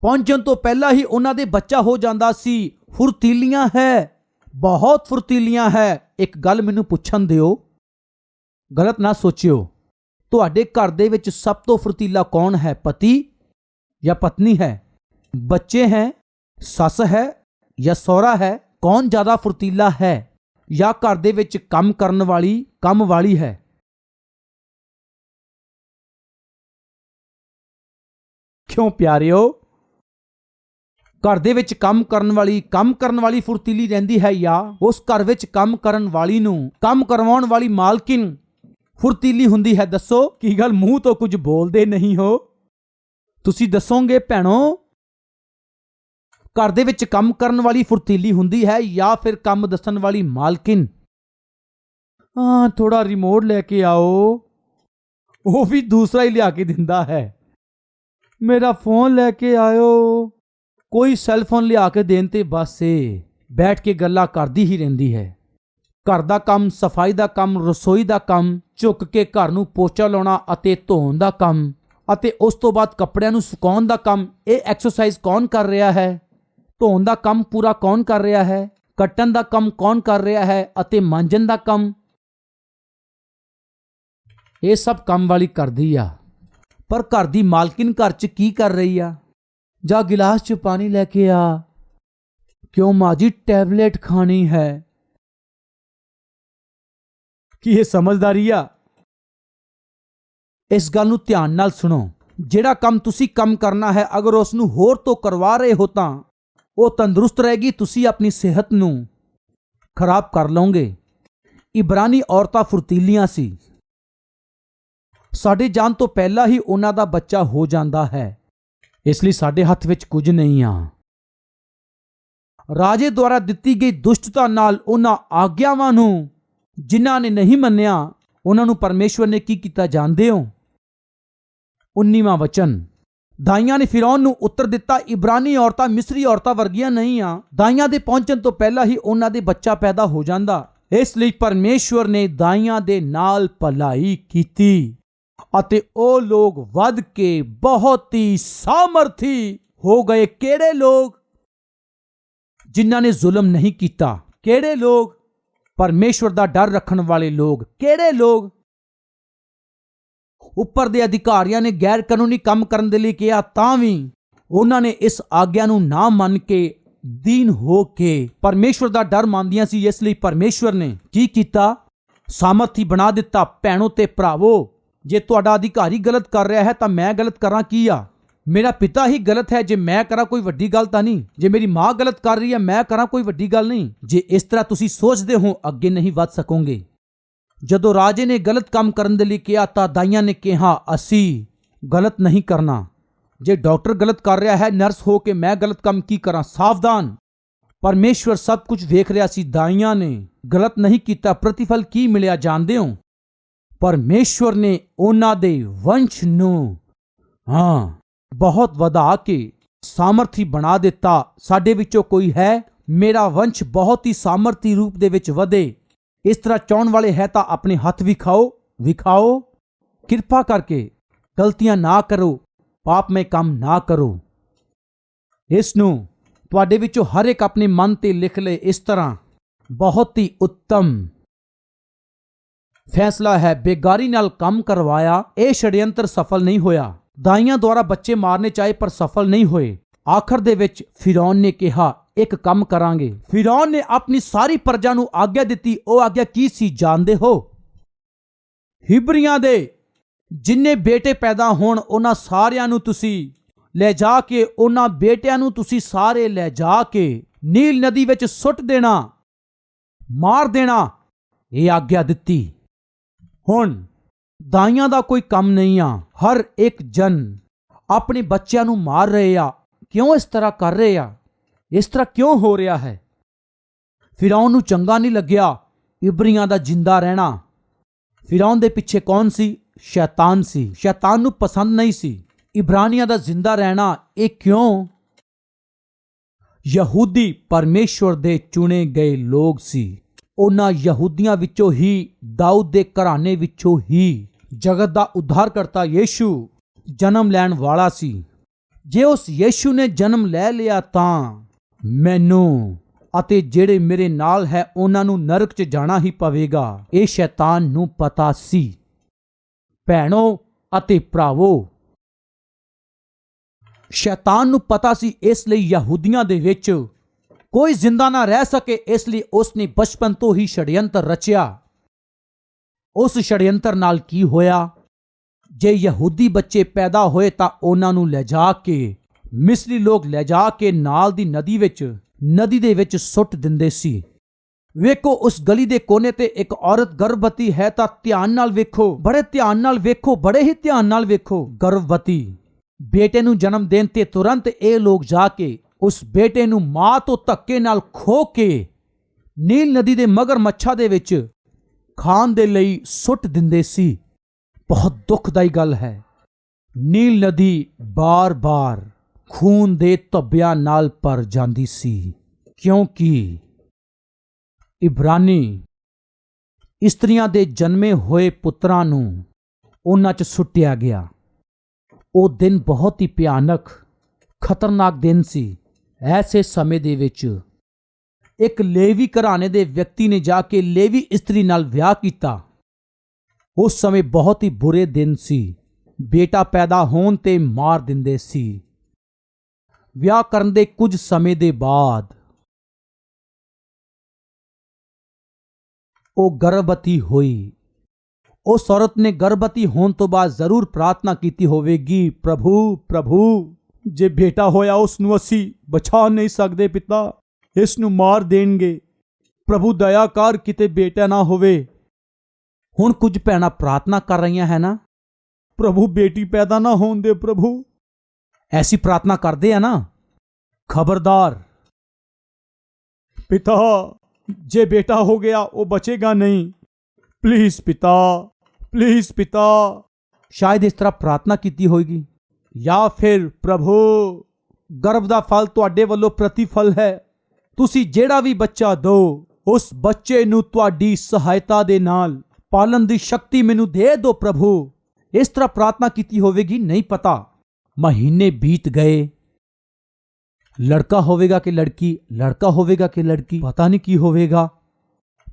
ਪਹੁੰਚਣ ਤੋਂ ਪਹਿਲਾਂ ਹੀ ਉਹਨਾਂ ਦੇ ਬੱਚਾ ਹੋ ਜਾਂਦਾ ਸੀ। ਫੁਰਤੀਲੀਆਂ ਹੈ, ਬਹੁਤ ਫੁਰਤੀਲੀਆਂ ਹੈ। ਇੱਕ ਗੱਲ ਮੈਨੂੰ ਪੁੱਛਣ ਦਿਓ, ਗਲਤ ਨਾ ਸੋਚਿਓ। ਤੁਹਾਡੇ ਘਰ ਦੇ ਵਿੱਚ ਸਭ ਤੋਂ ਫੁਰਤੀਲਾ ਕੌਣ ਹੈ? ਪਤੀ ਜਾਂ ਪਤਨੀ ਹੈ? ਬੱਚੇ ਹੈ? ਸੱਸ ਹੈ ਜਾਂ ਸਹੁਰਾ ਹੈ? ਕੌਣ ਜ਼ਿਆਦਾ ਫੁਰਤੀਲਾ ਹੈ? ਜਾਂ ਘਰ ਦੇ ਵਿੱਚ ਕੰਮ ਕਰਨ ਵਾਲੀ, ਕੰਮ ਵਾਲੀ ਹੈ? ਕਿਉਂ ਪਿਆਰਿਓ? ਘਰ ਦੇ ਵਿੱਚ ਕੰਮ ਕਰਨ ਵਾਲੀ ਫੁਰਤੀਲੀ ਰਹਿੰਦੀ ਹੈ ਜਾਂ ਉਸ ਘਰ ਵਿੱਚ ਕੰਮ ਕਰਨ ਵਾਲੀ ਨੂੰ ਕੰਮ ਕਰਵਾਉਣ ਵਾਲੀ ਮਾਲਕਿਨ ਫੁਰਤੀਲੀ ਹੁੰਦੀ ਹੈ? ਦੱਸੋ। ਕੀ ਗੱਲ ਮੂੰਹ ਤੋਂ ਕੁਝ ਬੋਲਦੇ ਨਹੀਂ ਹੋ? ਤੁਸੀਂ ਦੱਸੋਗੇ ਭੈਣੋ, ਘਰ ਦੇ ਵਿੱਚ ਕੰਮ ਕਰਨ ਵਾਲੀ ਫੁਰਤੀਲੀ ਹੁੰਦੀ ਹੈ ਜਾਂ ਫਿਰ ਕੰਮ ਦੱਸਣ ਵਾਲੀ ਮਾਲਕਿਨ? ਥੋੜਾ ਰਿਮੋਟ ਲੈ ਕੇ ਆਓ। ਉਹ ਵੀ ਦੂਸਰਾ ਹੀ ਲਿਆ ਕੇ ਦਿੰਦਾ ਹੈ। ਮੇਰਾ ਫੋਨ ਲੈ ਕੇ ਆਇਓ। ਕੋਈ ਸੈੱਲ ਫੋਨ ਲਿਆ ਕੇ ਦੇਣ ਤੇ ਬਸ ਇਹ ਬੈਠ ਕੇ ਗੱਲਾਂ ਕਰਦੀ ਹੀ ਰਹਿੰਦੀ ਹੈ। ਘਰ ਦਾ ਕੰਮ, ਸਫਾਈ ਦਾ ਕੰਮ, ਰਸੋਈ ਦਾ ਕੰਮ, ਝੁੱਕ ਕੇ ਘਰ ਨੂੰ ਪੋਚਾ ਲਾਉਣਾ ਅਤੇ ਧੋਣ ਦਾ ਕੰਮ, ਅਤੇ ਉਸ ਤੋਂ ਬਾਅਦ ਕੱਪੜਿਆਂ ਨੂੰ ਸੁਕਾਉਣ ਦਾ ਕੰਮ। ਇਹ ਐਕਸਰਸਾਈਜ਼ ਕੌਣ ਕਰ ਰਿਹਾ ਹੈ? ਧੋਣ ਦਾ ਕੰਮ ਪੂਰਾ ਕੌਣ ਕਰ ਰਿਹਾ ਹੈ? ਕੱਟਣ ਦਾ ਕੰਮ ਕੌਣ ਕਰ ਰਿਹਾ ਹੈ? ਅਤੇ ਮਾਂਜਣ ਦਾ ਕੰਮ, ਇਹ ਸਭ ਕੰਮ ਵਾਲੀ ਕਰਦੀ ਆ। ਪਰ ਘਰ ਦੀ ਮਾਲਕਿਨ ਘਰ 'ਚ ਕੀ ਕਰ ਰਹੀ ਆ? ਜਾ ਗਿਲਾਸ 'ਚ ਪਾਣੀ ਲੈ ਕੇ ਆ। ਕਿਉਂ ਮਾਂ ਜੀ? ਟੈਬਲੇਟ ਖਾਣੀ ਹੈ। ਕੀ ਇਹ ਸਮਝਦਾਰੀ ਆ? ਇਸ ਗੱਲ ਨੂੰ ਧਿਆਨ ਨਾਲ ਸੁਣੋ। ਜਿਹੜਾ ਕੰਮ ਤੁਸੀਂ ਕੰਮ ਕਰਨਾ ਹੈ, ਅਗਰ ਉਸ ਨੂੰ ਹੋਰ ਤੋਂ ਕਰਵਾ ਰਹੇ ਹੋ ਤਾਂ ਉਹ ਤੰਦਰੁਸਤ ਰਹੇਗੀ, ਤੁਸੀਂ ਆਪਣੀ ਸਿਹਤ ਨੂੰ ਖਰਾਬ ਕਰ ਲਓਗੇ। ਇਬਰਾਨੀ ਔਰਤਾਂ ਫੁਰਤੀਲੀਆਂ ਸੀ। ਸਾਡੇ ਜਾਣ ਤੋਂ ਪਹਿਲਾਂ ਹੀ ਉਹਨਾਂ ਦਾ ਬੱਚਾ ਹੋ ਜਾਂਦਾ ਹੈ, ਇਸ ਲਈ ਸਾਡੇ ਹੱਥ ਵਿੱਚ ਕੁਝ ਨਹੀਂ ਆ। ਰਾਜੇ ਦੁਆਰਾ ਦਿੱਤੀ ਗਈ ਦੁਸ਼ਟਤਾ ਨਾਲ ਉਹਨਾਂ ਆਗਿਆਵਾਂ ਨੂੰ ਜਿਨ੍ਹਾਂ ਨੇ ਨਹੀਂ ਮੰਨਿਆ, ਉਹਨਾਂ ਨੂੰ ਪਰਮੇਸ਼ਵਰ ਨੇ ਕੀ ਕੀਤਾ ਜਾਣਦੇ ਹੋ? 19ਵਾਂ ਵਚਨ, ਦਾਈਆਂ ਨੇ ਫਿਰੌਨ ਨੂੰ ਉੱਤਰ ਦਿੱਤਾ, ਇਬਰਾਨੀ ਔਰਤਾਂ ਮਿਸਰੀ ਔਰਤਾਂ ਵਰਗੀਆਂ ਨਹੀਂ ਆ। ਦਾਈਆਂ ਦੇ ਪਹੁੰਚਣ ਤੋਂ ਪਹਿਲਾਂ ਹੀ ਉਹਨਾਂ ਦੇ ਬੱਚਾ ਪੈਦਾ ਹੋ ਜਾਂਦਾ। ਇਸ ਲਈ ਪਰਮੇਸ਼ਵਰ ਨੇ ਦਾਈਆਂ ਦੇ ਨਾਲ ਭਲਾਈ ਕੀਤੀ ਅਤੇ ਉਹ ਲੋਕ ਵੱਧ ਕੇ ਬਹੁਤ ਹੀ ਸਾਮਰਥੀ ਹੋ ਗਏ। ਕਿਹੜੇ ਲੋਕ? ਜਿਨ੍ਹਾਂ ਨੇ ਜ਼ੁਲਮ ਨਹੀਂ ਕੀਤਾ। ਕਿਹੜੇ ਲੋਕ? ਪਰਮੇਸ਼ਵਰ ਦਾ ਡਰ ਰੱਖਣ ਵਾਲੇ ਲੋਕ। ਕਿਹੜੇ ਲੋਕ? ਉੱਪਰ ਦੇ ਅਧਿਕਾਰੀਆਂ ਨੇ ਗੈਰ ਕਾਨੂੰਨੀ ਕੰਮ ਕਰਨ ਦੇ ਲਈ ਕਿਹਾ, ਤਾਂ ਵੀ ਉਹਨਾਂ ਨੇ ਇਸ ਆਗਿਆ ਨੂੰ ਨਾ ਮੰਨ ਕੇ ਦੀਨ ਹੋ ਕੇ ਪਰਮੇਸ਼ਵਰ ਦਾ ਡਰ ਮੰਨਦੀਆਂ ਸੀ। ਇਸ ਲਈ ਪਰਮੇਸ਼ਵਰ ਨੇ ਕੀ ਕੀਤਾ? ਸਾਮਰਥੀ ਬਣਾ ਦਿੱਤਾ। ਭੈਣੋ ਤੇ ਭਰਾਵੋ, ਜੇ ਤੁਹਾਡਾ ਅਧਿਕਾਰੀ ਗਲਤ ਕਰ ਰਿਹਾ ਹੈ ਤਾਂ ਮੈਂ ਗਲਤ ਕਰਾਂ ਕੀ ਆ? ਮੇਰਾ ਪਿਤਾ ਹੀ ਗਲਤ ਹੈ, ਜੇ ਮੈਂ ਕਰਾਂ ਕੋਈ ਵੱਡੀ ਗੱਲ ਤਾਂ ਨਹੀਂ। ਜੇ ਮੇਰੀ ਮਾਂ ਗਲਤ ਕਰ ਰਹੀ ਹੈ, ਮੈਂ ਕਰਾਂ ਕੋਈ ਵੱਡੀ ਗੱਲ ਨਹੀਂ। ਜੇ ਇਸ ਤਰ੍ਹਾਂ ਤੁਸੀਂ ਸੋਚਦੇ ਹੋ, ਅੱਗੇ ਨਹੀਂ ਵੱਧ ਸਕੋਗੇ। ਜਦੋਂ ਰਾਜੇ ਨੇ ਗਲਤ ਕੰਮ ਕਰਨ ਦੇ ਲਈ ਕਿਹਾ ਤਾਂ ਦਾਈਆਂ ਨੇ ਕਿਹਾ, ਅਸੀਂ ਗਲਤ ਨਹੀਂ ਕਰਨਾ। ਜੇ ਡਾਕਟਰ ਗਲਤ ਕਰ ਰਿਹਾ ਹੈ ਨਰਸ ਹੋ ਕੇ, ਮੈਂ ਗਲਤ ਕੰਮ ਕੀ ਕਰਾਂ? ਸਾਵਧਾਨ, ਪਰਮੇਸ਼ਵਰ ਸਭ ਕੁਝ ਵੇਖ ਰਿਹਾ ਸੀ। ਦਾਈਆਂ ਨੇ ਗਲਤ ਨਹੀਂ ਕੀਤਾ। ਪ੍ਰਤੀਫਲ ਕੀ ਮਿਲਿਆ ਜਾਣਦੇ ਹੋ? ਪਰਮੇਸ਼ਵਰ ਨੇ ਉਹਨਾਂ ਦੇ ਵੰਸ਼ ਨੂੰ ਬਹੁਤ ਵਧਾ ਕੇ ਸਾਮਰਥੀ ਬਣਾ ਦਿੱਤਾ। ਸਾਡੇ ਵਿੱਚੋਂ ਕੋਈ ਹੈ? ਮੇਰਾ ਵੰਸ਼ ਬਹੁਤ ਹੀ ਸਾਮਰਥੀ ਰੂਪ ਦੇ ਵਿੱਚ ਵਧੇ। ਇਸ ਤਰ੍ਹਾਂ ਚਾਹੁਣ ਵਾਲੇ ਹੈ ਤਾਂ ਆਪਣੇ ਹੱਥ ਵਿਖਾਓ। ਕਿਰਪਾ ਕਰਕੇ ਗਲਤੀਆਂ ਨਾ ਕਰੋ, ਪਾਪਮय ਕੰਮ ਨਾ ਕਰੋ। ਇਸ ਨੂੰ ਤੁਹਾਡੇ ਵਿੱਚੋਂ ਹਰ ਇੱਕ ਆਪਣੇ ਮਨ ਤੇ ਲਿਖ ਲਏ। ਇਸ ਤਰ੍ਹਾਂ ਬਹੁਤ ਹੀ ਉੱਤਮ ਫੈਸਲਾ ਹੈ। ਬੇਗਾਰੀ ਨਾਲ ਕੰਮ ਕਰਵਾਇਆ, ਇਹ ਛੜਯੰਤਰ ਸਫਲ ਨਹੀਂ ਹੋਇਆ। ਦਾਈਆਂ ਦੁਆਰਾ ਬੱਚੇ ਮਾਰਨੇ ਚਾਹੇ ਪਰ ਸਫਲ ਨਹੀਂ ਹੋਏ। ਆਖਰ ਦੇ ਵਿੱਚ ਫਿਰੌਨ ਨੇ ਕਿਹਾ, ਇੱਕ ਕੰਮ ਕਰਾਂਗੇ। ਫਿਰੌਨ ਨੇ ਆਪਣੀ ਸਾਰੀ ਪ੍ਰਜਾ ਨੂੰ ਆਗਿਆ ਦਿੱਤੀ। ਉਹ ਆਗਿਆ ਕੀ ਸੀ ਜਾਣਦੇ ਹੋ? ਹਿਬਰੀਆਂ ਦੇ ਜਿੰਨੇ ਬੇਟੇ ਪੈਦਾ ਹੋਣ, ਉਹਨਾਂ ਸਾਰਿਆਂ ਨੂੰ ਤੁਸੀਂ ਲੈ ਜਾ ਕੇ, ਉਹਨਾਂ ਬੇਟਿਆਂ ਨੂੰ ਤੁਸੀਂ ਸਾਰੇ ਲੈ ਜਾ ਕੇ ਨੀਲ ਨਦੀ ਵਿੱਚ ਸੁੱਟ ਦੇਣਾ, ਮਾਰ ਦੇਣਾ, ਇਹ ਆਗਿਆ ਦਿੱਤੀ। ਹੁਣ ਦਾਈਆਂ ਦਾ ਕੋਈ ਕੰਮ ਨਹੀਂ ਆ। ਹਰ ਇੱਕ ਜਨ ਆਪਣੇ ਬੱਚਿਆਂ ਨੂੰ ਮਾਰ ਰਹੇ ਆ। ਕਿਉਂ ਇਸ ਤਰ੍ਹਾਂ ਕਰ ਰਹੇ ਆ? ਇਸ ਤਰ੍ਹਾਂ ਕਿਉਂ ਹੋ ਰਿਹਾ ਹੈ? ਫਿਰੌਨ ਨੂੰ ਚੰਗਾ ਨਹੀਂ ਲੱਗਿਆ ਇਬਰੀਆਂ ਦਾ ਜਿੰਦਾ ਰਹਿਣਾ। ਫਿਰੌਨ ਦੇ ਪਿੱਛੇ ਕੌਣ ਸੀ? ਸ਼ੈਤਾਨ ਸੀ। ਸ਼ੈਤਾਨ ਨੂੰ ਪਸੰਦ ਨਹੀਂ ਸੀ ਇਬਰਾਨੀਆਂ ਦਾ ਜਿੰਦਾ ਰਹਿਣਾ। ਇਹ ਕਿਉਂ? ਯਹੂਦੀ ਪਰਮੇਸ਼ਵਰ ਦੇ ਚੁਣੇ ਗਏ ਲੋਕ ਸੀ। ਉਹਨਾਂ ਯਹੂਦੀਆਂ ਵਿੱਚੋਂ ਹੀ, ਦਾਊਦ ਦੇ ਘਰਾਣੇ ਵਿੱਚੋਂ ਹੀ ਜਗਤ ਦਾ ਉद्धारकर्ता ਯੀਸ਼ੂ ਜਨਮ ਲੈਣ ਵਾਲਾ ਸੀ। ਜੇ ਉਸ ਯੀਸ਼ੂ ਨੇ ਜਨਮ ਲੈ ਲਿਆ ਤਾਂ ਮੈਨੂੰ ਅਤੇ ਜਿਹੜੇ ਮੇਰੇ ਨਾਲ ਹੈ ਉਹਨਾਂ ਨੂੰ ਨਰਕ 'ਚ ਜਾਣਾ ਹੀ ਪਵੇਗਾ। ਇਹ ਸ਼ੈਤਾਨ ਨੂੰ ਪਤਾ ਸੀ। ਭੈਣੋ ਅਤੇ ਭਰਾਵੋ, ਸ਼ੈਤਾਨ ਨੂੰ ਪਤਾ ਸੀ। ਇਸ ਲਈ ਯਹੂਦੀਆਂ ਦੇ ਵਿੱਚ ਕੋਈ ਜ਼ਿੰਦਾ ਨਾ ਰਹਿ ਸਕੇ। ਇਸ ਲਈ ਉਸ ਨੇ ਬਚਪਨ ਤੋਂ ਹੀ ਛੜਯੰਤਰ ਰਚਿਆ। ਉਸ ਛੜਯੰਤਰ ਨਾਲ ਕੀ ਹੋਇਆ? ਜੇ ਯਹੂਦੀ ਬੱਚੇ ਪੈਦਾ ਹੋਏ ਤਾਂ ਉਹਨਾਂ ਨੂੰ ਲੈ ਜਾ ਕੇ ਮਿਸਰੀ ਲੋਕ ਲੈ ਜਾ ਕੇ ਨਾਲ ਦੀ ਨਦੀ ਦੇ ਵਿੱਚ ਸੁੱਟ ਦਿੰਦੇ ਸੀ। ਵੇਖੋ, ਉਸ ਗਲੀ ਦੇ ਕੋਨੇ ਤੇ ਇੱਕ ਔਰਤ ਗਰਭਵਤੀ ਹੈ ਤਾਂ ਧਿਆਨ ਨਾਲ ਵੇਖੋ, ਬੜੇ ਧਿਆਨ ਨਾਲ ਵੇਖੋ, ਬੜੇ ਹੀ ਧਿਆਨ ਨਾਲ ਵੇਖੋ। ਗਰਭਵਤੀ ਬੇਟੇ ਨੂੰ ਜਨਮ ਦੇਣ ਤੇ ਤੁਰੰਤ ਇਹ ਲੋਕ ਜਾ ਕੇ ਉਸ ਬੇਟੇ ਨੂੰ ਮਾਂ ਤੋਂ ਧੱਕੇ ਨਾਲ ਖੋਹ ਕੇ ਨੀਲ ਨਦੀ ਦੇ ਮਗਰਮੱਛਾਂ ਦੇ ਵਿੱਚ ਖਾਣ ਦੇ ਲਈ ਸੁੱਟ ਦਿੰਦੇ ਸੀ। ਬਹੁਤ ਦੁਖਦਾਈ ਗੱਲ ਹੈ। ਨੀਲ ਨਦੀ ਬਾਰ-ਬਾਰ ਖੂਨ ਦੇ ਧੱਬਿਆਂ ਨਾਲ ਭਰ ਜਾਂਦੀ ਸੀ, ਕਿਉਂਕਿ ਇਬਰਾਨੀ ਇਸਤਰੀਆਂ ਦੇ ਜਨਮੇ ਹੋਏ ਪੁੱਤਰਾਂ ਨੂੰ ਉਹਨਾਂ 'ਚ ਸੁੱਟਿਆ ਗਿਆ। ਉਹ ਦਿਨ ਬਹੁਤ ਹੀ ਭਿਆਨਕ, ਖਤਰਨਾਕ ਦਿਨ ਸੀ। ਐਸੇ ਸਮੇਂ ਦੇ ਵਿੱਚ ਇੱਕ ਲੇਵੀ ਘਰਾਣੇ ਦੇ ਵਿਅਕਤੀ ਨੇ ਜਾ ਕੇ ਲੇਵੀ ਇਸਤਰੀ ਨਾਲ ਵਿਆਹ ਕੀਤਾ। ਉਸ ਸਮੇਂ ਬਹੁਤ ਹੀ ਬੁਰੇ ਦਿਨ ਸੀ। ਬੇਟਾ ਪੈਦਾ ਹੋਣ ਤੇ ਮਾਰ ਦਿੰਦੇ ਸੀ। ਵਿਆਹ ਕਰਨ ਦੇ ਕੁਝ ਸਮੇਂ ਦੇ ਬਾਅਦ ਉਹ ਗਰਭਵਤੀ ਹੋਈ। ਉਸ ਔਰਤ ਨੇ ਗਰਭਵਤੀ ਹੋਣ ਤੋਂ ਬਾਅਦ ਜ਼ਰੂਰ ਪ੍ਰਾਰਥਨਾ ਕੀਤੀ ਹੋਵੇਗੀ, ਪ੍ਰਭੂ ਜੇ ਬੇਟਾ ਹੋਇਆ ਉਸ ਨੂੰ ਅਸੀਂ ਬਚਾ ਨਹੀਂ ਸਕਦੇ ਪਿਤਾ, ਇਸ ਨੂੰ ਮਾਰ ਦੇਣਗੇ, ਪ੍ਰਭੂ ਦਇਆ ਕਰ ਕਿਤੇ ਬੇਟਾ ਨਾ ਹੋਵੇ। ਹੁਣ ਕੁਝ ਭੈਣਾਂ ਪ੍ਰਾਰਥਨਾ ਕਰ ਰਹੀਆਂ ਹੈ ਨਾ, ਪ੍ਰਭੂ ਬੇਟੀ ਪੈਦਾ ਨਾ ਹੋਣ ਦੇ ਪ੍ਰਭੂ, ਐਸੀ ਪ੍ਰਾਰਥਨਾ ਕਰਦੇ ਆ ਨਾ। ਖਬਰਦਾਰ ਪਿਤਾ, ਜੇ ਬੇਟਾ ਹੋ ਗਿਆ ਉਹ ਬਚੇਗਾ ਨਹੀਂ, ਪਲੀਜ਼ ਪਿਤਾ। ਸ਼ਾਇਦ ਇਸ ਤਰ੍ਹਾਂ ਪ੍ਰਾਰਥਨਾ ਕੀਤੀ ਹੋਏਗੀ, ਜਾਂ ਫਿਰ ਪ੍ਰਭੂ ਗਰਭ ਦਾ ਫਲ ਤੁਹਾਡੇ ਵੱਲੋਂ ਪ੍ਰਤੀਫਲ ਹੈ, ਤੁਸੀਂ ਜਿਹੜਾ ਵੀ ਬੱਚਾ ਦਿਓ ਉਸ ਬੱਚੇ ਨੂੰ ਤੁਹਾਡੀ ਸਹਾਇਤਾ ਦੇ ਨਾਲ ਪਾਲਣ ਦੀ ਸ਼ਕਤੀ ਮੈਨੂੰ ਦੇ ਦਿਓ ਪ੍ਰਭੂ। ਇਸ ਤਰ੍ਹਾਂ ਪ੍ਰਾਰਥਨਾ ਕੀਤੀ ਹੋਵੇਗੀ, ਨਹੀਂ ਪਤਾ। ਮਹੀਨੇ ਬੀਤ ਗਏ, ਲੜਕਾ ਹੋਵੇਗਾ ਕਿ ਲੜਕੀ, ਲੜਕਾ ਹੋਵੇਗਾ ਕਿ ਲੜਕੀ, ਪਤਾ ਨਹੀਂ ਕੀ ਹੋਵੇਗਾ।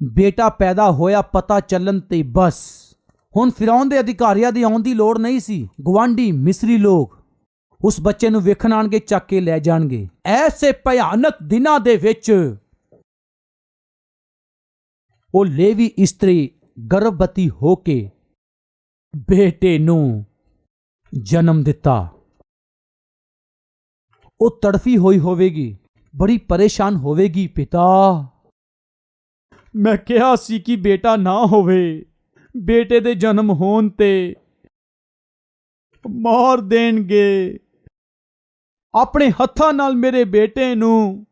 ਬੇਟਾ ਪੈਦਾ ਹੋਇਆ, ਪਤਾ ਚੱਲਣ ਤੇ ਬਸ ਹੁਣ ਫਿਰੌਨ ਦੇ ਅਧਿਕਾਰੀਆਂ ਦੀ ਆਉਣ ਦੀ ਲੋੜ ਨਹੀਂ ਸੀ। ਗਵਾਂਢੀ ਮਿਸਰੀ ਲੋਕ ਉਸ ਬੱਚੇ ਨੂੰ ਵੇਖਣ ਆਣਗੇ, ਚੱਕ ਕੇ ਲੈ ਜਾਣਗੇ। ਐਸੇ ਭਿਆਨਕ ਦਿਨਾਂ ਦੇ ਵਿੱਚ ਉਹ ਲੇਵੀ ਇਸਤਰੀ ਗਰਭਵਤੀ ਹੋ ਕੇ ਬੇਟੇ ਨੂੰ ਜਨਮ ਦਿੱਤਾ। ਉਹ ਤੜਫੀ ਹੋਈ ਹੋਵੇਗੀ, ਬੜੀ ਪਰੇਸ਼ਾਨ ਹੋਵੇਗੀ, ਪਿਤਾ ਮੈਂ ਕਿਹਾ ਸੀ ਕਿ ਬੇਟਾ ਨਾ ਹੋਵੇ, ਬੇਟੇ ਦੇ ਜਨਮ ਹੋਣ ਤੇ ਮਾਰ ਦੇਣਗੇ। ਆਪਣੇ ਹੱਥਾਂ ਨਾਲ ਮੇਰੇ ਬੇਟੇ ਨੂੰ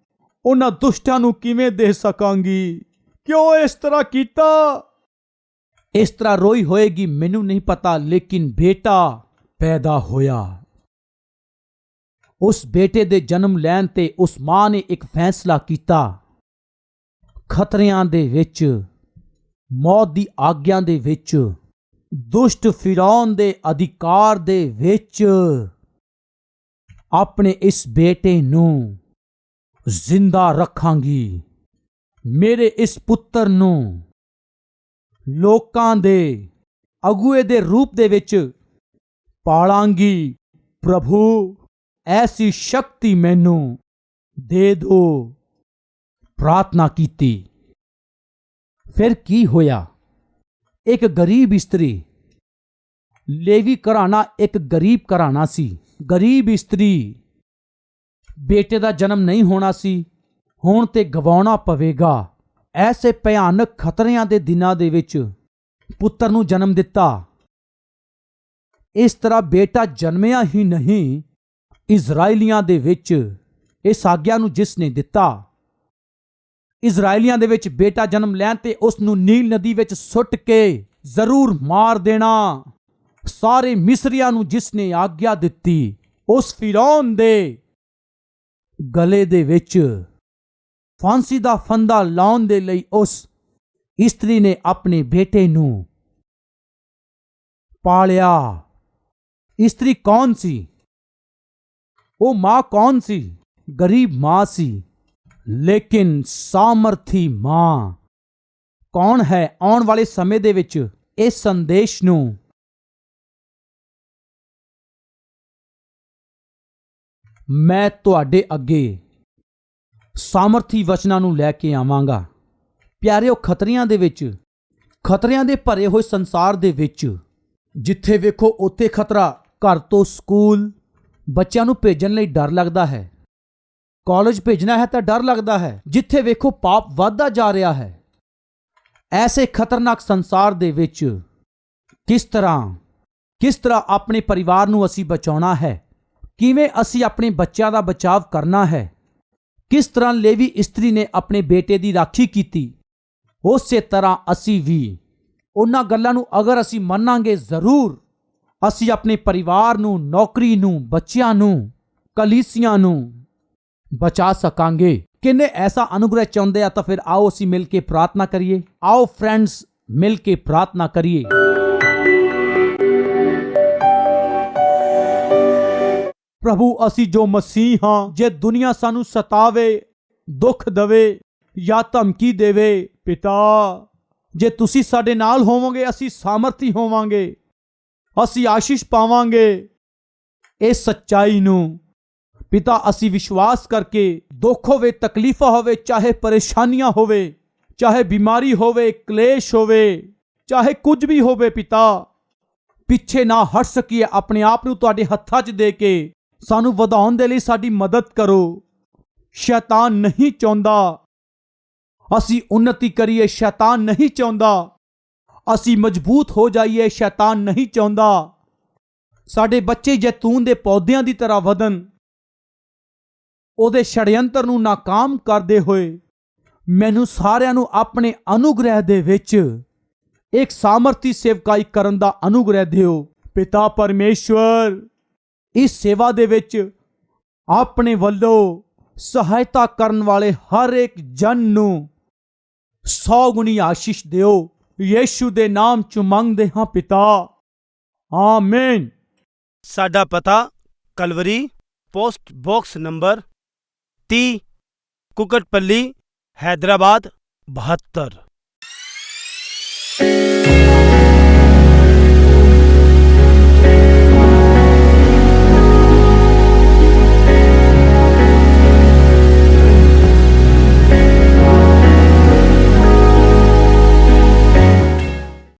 ਉਹਨਾਂ ਦੁਸ਼ਟਾਂ ਨੂੰ ਕਿਵੇਂ ਦੇ ਸਕਾਂਗੀ, ਕਿਉਂ ਇਸ ਤਰ੍ਹਾਂ ਕੀਤਾ। ਇਸ ਤਰ੍ਹਾਂ ਰੋਈ ਹੋਏਗੀ, ਮੈਨੂੰ ਨਹੀਂ ਪਤਾ, ਲੇਕਿਨ ਬੇਟਾ ਪੈਦਾ ਹੋਇਆ। ਉਸ ਬੇਟੇ ਦੇ ਜਨਮ ਲੈਣ ਤੇ ਉਸ ਮਾਂ ਨੇ ਇੱਕ ਫੈਸਲਾ ਕੀਤਾ। ਖਤਰਿਆਂ ਦੇ ਵਿੱਚ, ਮੌਤ ਦੀ ਆਗਿਆ ਦੇ ਵਿੱਚ, ਦੁਸ਼ਟ ਫਿਰੌਨ ਦੇ ਅਧਿਕਾਰ ਦੇ ਵਿੱਚ ਆਪਣੇ ਇਸ ਬੇਟੇ ਨੂੰ ਜ਼ਿੰਦਾ ਰੱਖਾਂਗੀ। ਮੇਰੇ ਇਸ ਪੁੱਤਰ ਨੂੰ ਲੋਕਾਂ ਦੇ ਅਗੂਏ ਦੇ ਰੂਪ ਦੇ ਵਿੱਚ ਪਾਲਾਂਗੀ। ਪ੍ਰਭੂ ਐਸੀ ਸ਼ਕਤੀ ਮੈਨੂੰ ਦੇ ਦਿਓ। ਪ੍ਰਾਰਥਨਾ ਕੀਤੀ। ਫਿਰ ਕੀ ਹੋਇਆ? ਇੱਕ ਗਰੀਬ ਇਸਤਰੀ, ਲੇਵੀ ਘਰਾਣਾ ਇੱਕ ਗਰੀਬ ਘਰਾਣਾ ਸੀ। ਗਰੀਬ ਇਸਤਰੀ, ਬੇਟੇ ਦਾ ਜਨਮ ਨਹੀਂ ਹੋਣਾ ਸੀ, ਹੁਣ ਤੇ ਗਵਾਉਣਾ ਪਵੇਗਾ। ਐਸੇ ਭਿਆਨਕ ਖਤਰਿਆਂ ਦੇ ਦਿਨਾਂ ਦੇ ਵਿੱਚ ਪੁੱਤਰ ਨੂੰ ਜਨਮ ਦਿੱਤਾ। ਇਸ ਤਰ੍ਹਾਂ ਬੇਟਾ ਜਨਮਿਆ ਹੀ ਨਹੀਂ, ਇਜ਼ਰਾਈਲੀਆਂ ਦੇ ਵਿੱਚ ਇਸ ਆਗਿਆ ਨੂੰ ਜਿਸ ਨੇ ਦਿੱਤਾ, ਇਜ਼ਰਾਈਲੀਆਂ ਦੇ ਵਿੱਚ ਬੇਟਾ ਜਨਮ ਲੈਣ ਤੇ ਉਸ ਨੂੰ ਨੀਲ ਨਦੀ ਵਿੱਚ ਸੁੱਟ ਕੇ ਜ਼ਰੂਰ ਮਾਰ ਦੇਣਾ। ਸਾਰੇ ਮਿਸਰੀਆਂ ਨੂੰ ਜਿਸ ਨੇ ਆਗਿਆ ਦਿੱਤੀ, ਉਸ ਫਿਰੌਨ ਦੇ ਗਲੇ ਦੇ ਵਿੱਚ ਫਾਂਸੀ ਦਾ ਫੰਦਾ ਲਾਉਣ ਦੇ ਲਈ ਉਸ ਇਸਤਰੀ ਨੇ ਆਪਣੇ ਬੇਟੇ ਨੂੰ ਪਾਲਿਆ। ਇਸਤਰੀ ਕੌਣ ਸੀ? ਉਹ ਮਾਂ ਕੌਣ ਸੀ? ਗਰੀਬ ਮਾਂ ਸੀ, ਲੇਕਿਨ ਸਾਮਰਥੀ ਮਾਂ ਕੌਣ ਹੈ? ਆਉਣ ਵਾਲੇ ਸਮੇਂ ਦੇ ਵਿੱਚ ਇਸ ਸੰਦੇਸ਼ ਨੂੰ ਮੈਂ ਤੁਹਾਡੇ ਅੱਗੇ ਸਾਮਰਥੀ ਵਚਨਾਂ ਨੂੰ ਲੈ ਕੇ ਆਵਾਂਗਾ। ਪਿਆਰਿਓ, ਖਤਰਿਆਂ ਦੇ ਵਿੱਚ, ਖਤਰਿਆਂ ਦੇ ਭਰੇ ਹੋਏ ਸੰਸਾਰ ਦੇ ਵਿੱਚ, ਜਿੱਥੇ ਵੇਖੋ ਉੱਥੇ ਖਤਰਾ। ਘਰ ਤੋਂ ਸਕੂਲ, ਬੱਚਿਆਂ ਨੂੰ ਭੇਜਣ ਲਈ ਡਰ ਲੱਗਦਾ ਹੈ। ਕਾਲਜ ਭੇਜਣਾ ਹੈ ਤਾਂ ਡਰ ਲੱਗਦਾ ਹੈ। ਜਿੱਥੇ ਵੇਖੋ ਪਾਪ ਵੱਧਦਾ ਜਾ ਰਿਹਾ ਹੈ। ਐਸੇ ਖਤਰਨਾਕ ਸੰਸਾਰ ਦੇ ਵਿੱਚ ਕਿਸ ਤਰ੍ਹਾਂ ਆਪਣੇ ਪਰਿਵਾਰ ਨੂੰ ਅਸੀਂ ਬਚਾਉਣਾ ਹੈ, ਕਿਵੇਂ ਅਸੀਂ ਆਪਣੇ ਬੱਚਿਆਂ ਦਾ ਬਚਾਵ ਕਰਨਾ ਹੈ, ਕਿਸ ਤਰ੍ਹਾਂ ਲੇਵੀ ਇਸਤਰੀ ਨੇ ਆਪਣੇ ਬੇਟੇ ਦੀ ਰਾਖੀ ਕੀਤੀ, ਉਸੇ ਤਰ੍ਹਾਂ ਅਸੀਂ ਵੀ ਉਹਨਾਂ ਗੱਲਾਂ ਨੂੰ ਅਗਰ ਅਸੀਂ ਮੰਨਾਂਗੇ, ਜ਼ਰੂਰ ਅਸੀਂ ਆਪਣੇ ਪਰਿਵਾਰ ਨੂੰ, ਨੌਕਰੀ ਨੂੰ, ਬੱਚਿਆਂ ਨੂੰ, ਕਲੀਸਿਆਂ ਨੂੰ ਬਚਾ ਸਕਾਂਗੇ। ਕਿੰਨੇ ਐਸਾ ਅਨੁਗ੍ਰਹ ਚਾਹੁੰਦੇ ਆ ਤਾਂ ਫਿਰ ਆਓ ਅਸੀਂ ਮਿਲ ਕੇ ਪ੍ਰਾਰਥਨਾ ਕਰੀਏ। ਆਓ ਫਰੈਂਡਸ, ਮਿਲ ਕੇ ਪ੍ਰਾਰਥਨਾ ਕਰੀਏ। ਪ੍ਰਭੂ, ਅਸੀਂ ਜੋ ਮਸੀਹ ਹਾਂ, ਜੇ ਦੁਨੀਆ ਸਾਨੂੰ ਸਤਾਵੇ, ਦੁੱਖ ਦੇਵੇ ਜਾਂ ਧਮਕੀ ਦੇਵੇ, ਪਿਤਾ, ਜੇ ਤੁਸੀਂ ਸਾਡੇ ਨਾਲ ਹੋਵੋਗੇ, ਅਸੀਂ ਸਾਮਰਥੀ ਹੋਵਾਂਗੇ, ਅਸੀਂ ਆਸ਼ੀਸ਼ ਪਾਵਾਂਗੇ। ਇਸ ਸੱਚਾਈ ਨੂੰ ਪਿਤਾ ਅਸੀਂ ਵਿਸ਼ਵਾਸ ਕਰਕੇ, ਦੁੱਖ ਹੋਵੇ, ਤਕਲੀਫਾਂ ਹੋਵੇ, ਚਾਹੇ ਪਰੇਸ਼ਾਨੀਆਂ ਹੋਵੇ, ਚਾਹੇ ਬਿਮਾਰੀ ਹੋਵੇ, ਕਲੇਸ਼ ਹੋਵੇ, ਚਾਹੇ ਕੁਝ ਵੀ ਹੋਵੇ ਪਿਤਾ, ਪਿੱਛੇ ਨਾ ਹਟ ਸਕੀਏ। ਆਪਣੇ ਆਪ ਨੂੰ ਤੁਹਾਡੇ ਹੱਥਾਂ 'ਚ ਦੇ ਕੇ ਸਾਨੂੰ ਵਧਾਉਣ ਦੇ ਲਈ ਸਾਡੀ ਮਦਦ ਕਰੋ। ਸ਼ੈਤਾਨ ਨਹੀਂ ਚਾਹੁੰਦਾ ਅਸੀਂ ਉન્નਤੀ ਕਰੀਏ, ਸ਼ੈਤਾਨ ਨਹੀਂ ਚਾਹੁੰਦਾ ਅਸੀਂ ਮਜ਼ਬੂਤ ਹੋ ਜਾਈਏ, ਸ਼ੈਤਾਨ ਨਹੀਂ ਚਾਹੁੰਦਾ ਸਾਡੇ ਬੱਚੇ ਜੈਤੂਨ ਦੇ ਪੌਦਿਆਂ ਦੀ ਤਰ੍ਹਾਂ ਵਧਣ। ਉਹਦੇ ਛੜਯੰਤਰ ਨੂੰ ਨਾਕਾਮ ਕਰਦੇ ਹੋਏ ਮੈਨੂੰ ਸਾਰਿਆਂ ਨੂੰ ਆਪਣੇ ਅਨੁਗ੍ਰਹਿ ਦੇ ਵਿੱਚ ਇੱਕ ਸਾਮਰਥੀ ਸੇਵਕਾਈ ਕਰਨ ਦਾ ਅਨੁਗ੍ਰਹਿ ਦਿਓ। ਪਿਤਾ ਪਰਮੇਸ਼ਵਰ, ਇਸ ਸੇਵਾ ਦੇ ਵਿੱਚ ਆਪਣੇ ਵੱਲੋਂ ਸਹਾਇਤਾ ਕਰਨ ਵਾਲੇ ਹਰ ਇੱਕ ਜਨ ਨੂੰ 100 ਗੁਣੀ ਆਸ਼ੀਸ਼ ਦਿਓ। ਯੀਸ਼ੂ ਦੇ ਨਾਮ 'ਚ ਮੰਗਦੇ ਹਾਂ ਪਿਤਾ, ਆਮੀਨ। ਸਾਡਾ ਪਤਾ Calvary post box number 30 Kukatpally, Hyderabad 72।